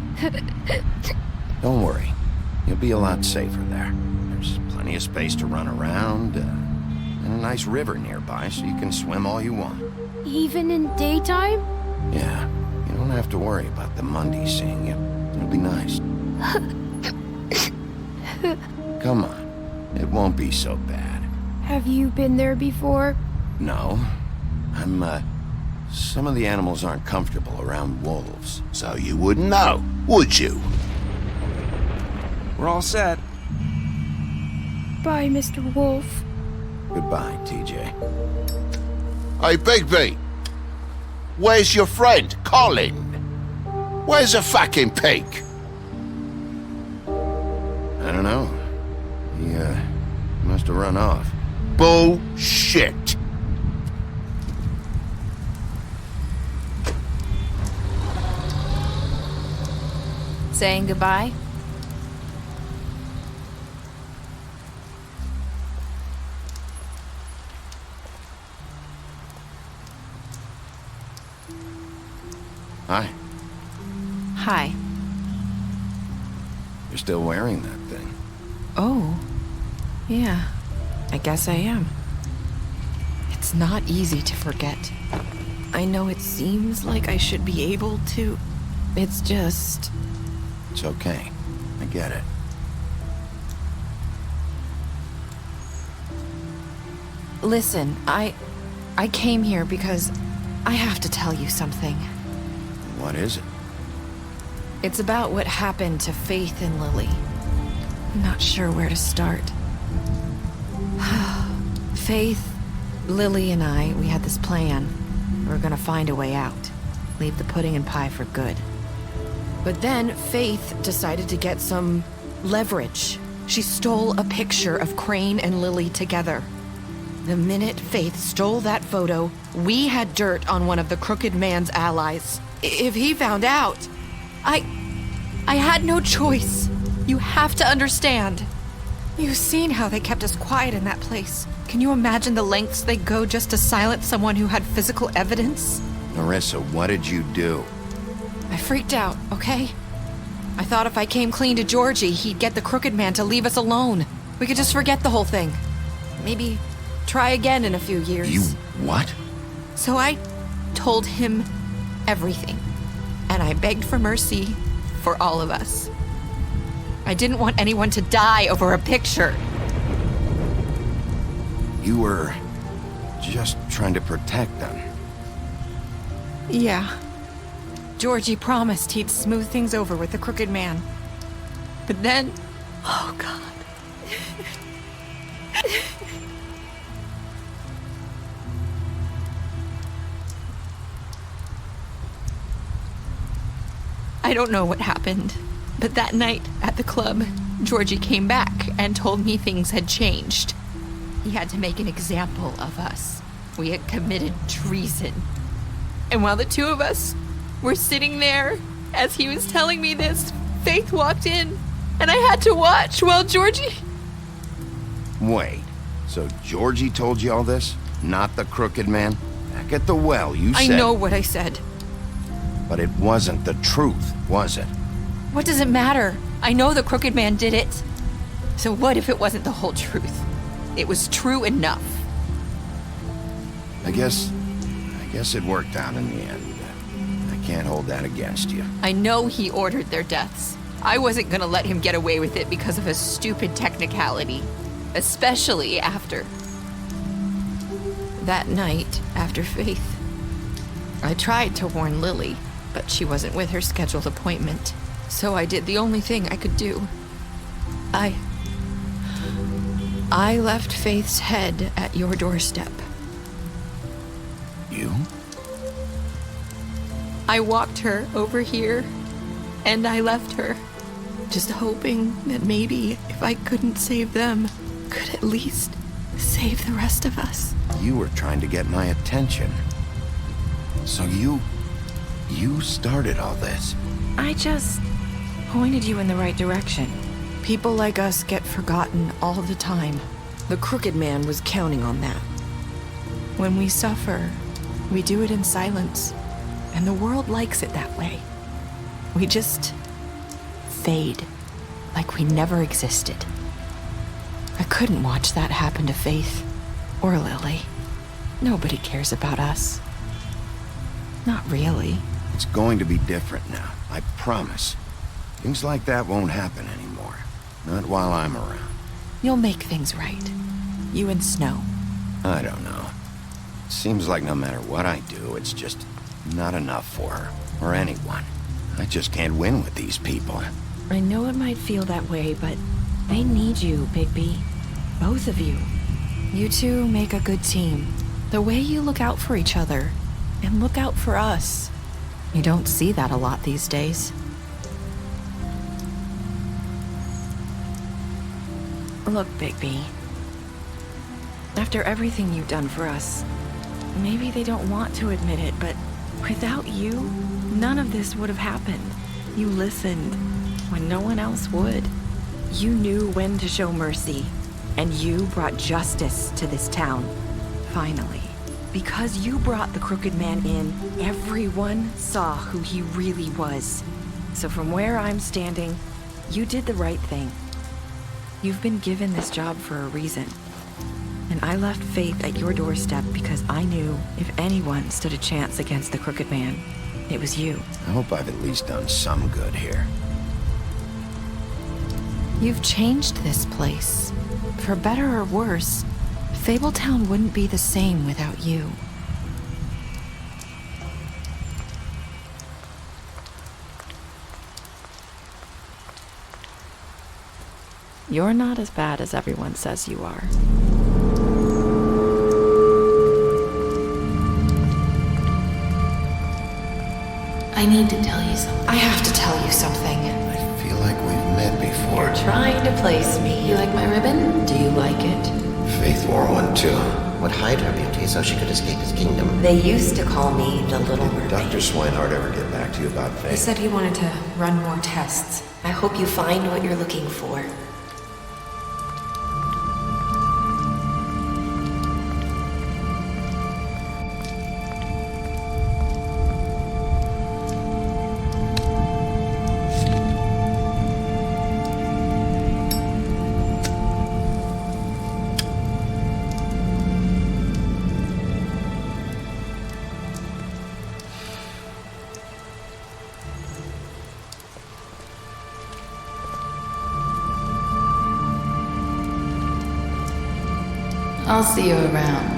Don't worry. You'll be a lot safer there. There's plenty of space to run around, and a nice river nearby so you can swim all you want. Even in daytime? Yeah, you don't have to worry about the Mundies seeing you. It'll be nice. Come on. It won't be so bad. Have you been there before? No. Some of the animals aren't comfortable around wolves, so you wouldn't know, would you? We're all set. Bye, Mr. Wolf. Goodbye, TJ. Hey, Bigby! Where's your friend, Colin? Where's the fucking pig? I don't know. He, must have run off. Bullshit! Saying goodbye? Hi. Hi. You're still wearing that thing. Oh, yeah, I guess I am. It's not easy to forget. I know it seems like I should be able to. It's just... It's okay. I get it. Listen, I came here because I have to tell you something. What is it? It's about what happened to Faith and Lily. I'm not sure where to start. Faith, Lily, and I, we had this plan. We were gonna find a way out. Leave the pudding and pie for good. But then Faith decided to get some leverage. She stole a picture of Crane and Lily together. The minute Faith stole that photo, we had dirt on one of the crooked man's allies. If he found out, I had no choice. You have to understand. You've seen how they kept us quiet in that place. Can you imagine the lengths they go just to silence someone who had physical evidence? Marissa, what did you do? I freaked out, okay? I thought if I came clean to Georgie, he'd get the crooked man to leave us alone. We could just forget the whole thing. Maybe try again in a few years. You what? So I told him everything. And I begged for mercy for all of us. I didn't want anyone to die over a picture. You were just trying to protect them. Yeah. Georgie promised he'd smooth things over with the crooked man. But then... Oh, God. I don't know what happened, but that night at the club, Georgie came back and told me things had changed. He had to make an example of us. We had committed treason. And while the two of us were sitting there, as he was telling me this, Faith walked in, and I had to watch while Georgie... Wait, so Georgie told you all this? Not the crooked man? Back at the well, you said... I know what I said. But it wasn't the truth, was it? What does it matter? I know the crooked man did it. So what if it wasn't the whole truth? It was true enough. I guess it worked out in the end. I can't hold that against you. I know he ordered their deaths. I wasn't gonna let him get away with it because of a stupid technicality. Especially after... that night, after Faith. I tried to warn Lily, but she wasn't with her scheduled appointment. So I did the only thing I could do. I left Faith's head at your doorstep. You? I walked her over here, and I left her, just hoping that maybe if I couldn't save them, could at least save the rest of us. You were trying to get my attention. So you started all this. I just pointed you in the right direction. People like us get forgotten all the time. The crooked man was counting on that. When we suffer, we do it in silence, and the world likes it that way. We just fade, like we never existed. I couldn't watch that happen to Faith, or Lily. Nobody cares about us. Not really. It's going to be different now, I promise. Things like that won't happen anymore. Not while I'm around. You'll make things right. You and Snow. I don't know. It seems like no matter what I do, it's just not enough for her, or anyone. I just can't win with these people. I know it might feel that way, but they need you, Bigby. Both of you. You two make a good team. The way you look out for each other, and look out for us. You don't see that a lot these days. Look, Bigby. After everything you've done for us, maybe they don't want to admit it, but without you, none of this would have happened. You listened when no one else would. You knew when to show mercy, and you brought justice to this town. Finally. Because you brought the crooked man in, everyone saw who he really was. So from where I'm standing, you did the right thing. You've been given this job for a reason. And I left Faith at your doorstep because I knew if anyone stood a chance against the crooked man, it was you. I hope I've at least done some good here. You've changed this place. For better or worse, Fabletown wouldn't be the same without you. You're not as bad as everyone says you are. I need to tell you something. I have to tell you something. I feel like we've met before. You're trying to place me. You like my ribbon? Do you like it? Faith wore one too. Would hide her beauty so she could escape his kingdom. They used to call me the Little Mermaid. Did Dr. Swinehart ever get back to you about Faith? He said he wanted to run more tests. I hope you find what you're looking for. I'll see you around.